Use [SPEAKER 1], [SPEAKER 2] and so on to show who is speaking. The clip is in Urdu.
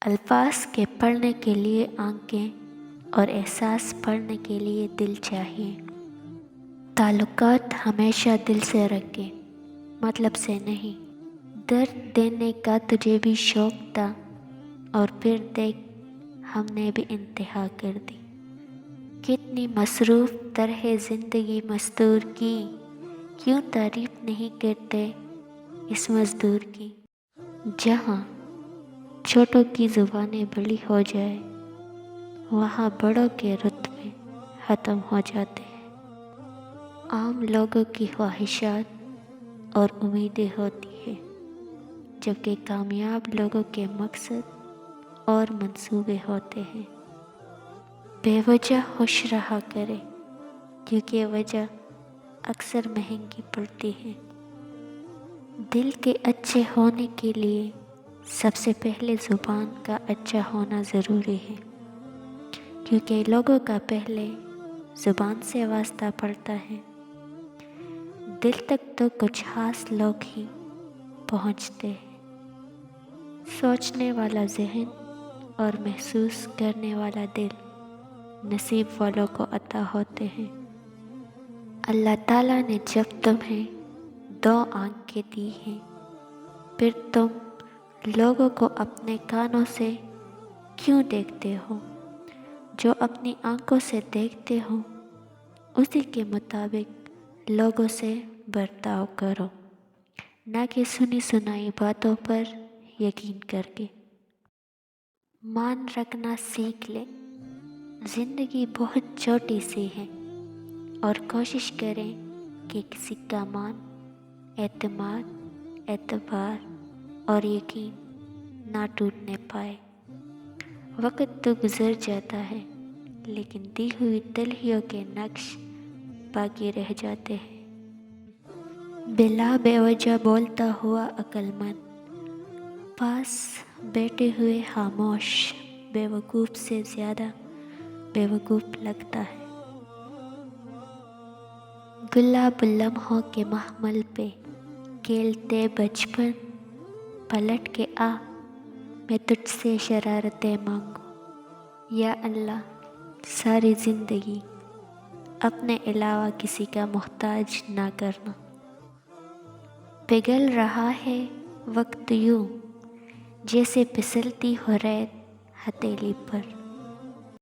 [SPEAKER 1] الفاظ کے پڑھنے کے لیے آنکھیں اور احساس پڑھنے کے لیے دل چاہیے۔ تعلقات ہمیشہ دل سے رکھیں، مطلب سے نہیں۔ درد دینے کا تجھے بھی شوق تھا اور پھر دیکھ ہم نے بھی انتہا کر دی۔ کتنی مصروف طرح زندگی مستور کی، کیوں تعریف نہیں کرتے اس مزدور کی۔ جہاں چھوٹوں کی زبانیں بڑی ہو جائے، وہاں بڑوں کے رتبے ختم ہو جاتے ہیں۔ عام لوگوں کی خواہشات اور امیدیں ہوتی ہیں، جبکہ کامیاب لوگوں کے مقصد اور منصوبے ہوتے ہیں۔ بے وجہ خوش رہا کرے، کیونکہ وجہ اکثر مہنگی پڑتی ہے۔ دل کے اچھے ہونے کے لیے سب سے پہلے زبان کا اچھا ہونا ضروری ہے، کیونکہ لوگوں کا پہلے زبان سے واسطہ پڑتا ہے۔ دل تک تو کچھ خاص لوگ ہی پہنچتے ہیں۔ سوچنے والا ذہن اور محسوس کرنے والا دل نصیب والوں کو عطا ہوتے ہیں۔ اللہ تعالیٰ نے جب تمہیں 2 آنکھیں دی ہیں، پھر تم لوگوں کو اپنے کانوں سے کیوں دیکھتے ہو؟ جو اپنی آنکھوں سے دیکھتے ہو اسی کے مطابق لوگوں سے برتاؤ کرو، نہ کہ سنی سنائی باتوں پر یقین کر کے۔ مان رکھنا سیکھ لے، زندگی بہت چھوٹی سی ہے، اور کوشش کریں کہ کسی کا مان، اعتماد، اعتبار اور یقین نہ ٹوٹنے پائے۔ وقت تو گزر جاتا ہے، لیکن دی ہوئی تلخیوں کے نقش باقی رہ جاتے ہیں۔ بلا بے وجہ بولتا ہوا عقل مند، پاس بیٹھے ہوئے خاموش بے وقوف سے زیادہ بے وقوف لگتا ہے۔ گلاب لمحوں کے محمل پہ کھیلتے بچپن، پلٹ کے آ میں تجھ سے شرارتیں مانگوں۔ یا اللہ، ساری زندگی اپنے علاوہ کسی کا محتاج نہ کرنا۔ پگھل رہا ہے وقت یوں، جیسے پھسلتی ہو ریت ہتھیلی پر۔